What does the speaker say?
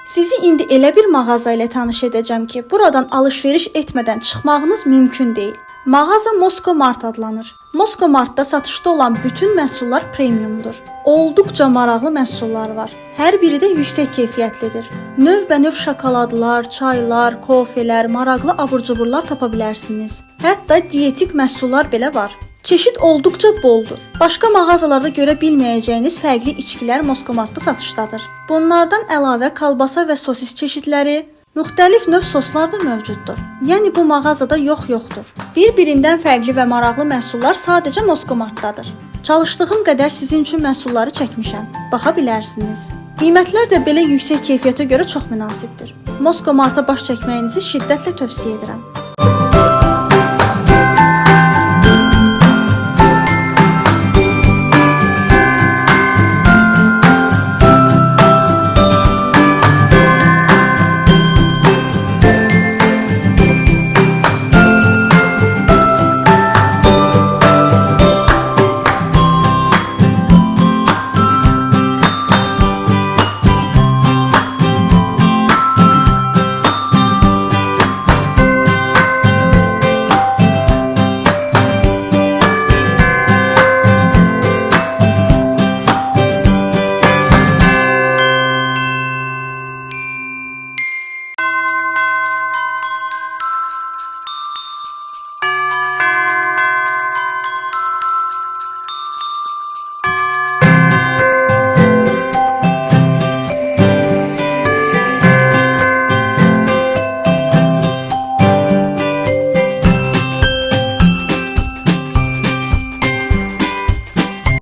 Sizi indi elə bir mağaza ilə tanış edəcəm ki, buradan alış-veriş etmədən çıxmağınız mümkün deyil. Mağaza Mosko Mart adlanır. Mosko Martda satışda olan bütün məhsullar premiumdur. Olduqca maraqlı məhsullar var. Hər biri də yüksək keyfiyyətlidir. Növbənöv şokoladlar, çaylar, kofelər, maraqlı abur-cuburlar tapa bilərsiniz. Hətta dietik məhsullar belə var. Çeşid olduqca boldur. Başqa mağazalarda görə bilməyəcəyiniz fərqli içkilər Mosko Martda satışdadır. Bunlardan əlavə kolbasa və sosis çeşidləri, müxtəlif növ soslar da mövcuddur. Yəni bu mağazada yoxdur. Bir-birindən fərqli və maraqlı məhsullar sadəcə Mosko Martdadır. Çalışdığım qədər sizin üçün məhsulları çəkmişəm. Baxa bilərsiniz. Qiymətlər də belə yüksək keyfiyyətə görə çox münasibdir. Mosko Marta baş çəkməyinizi şiddətlə tövsiyə edirəm.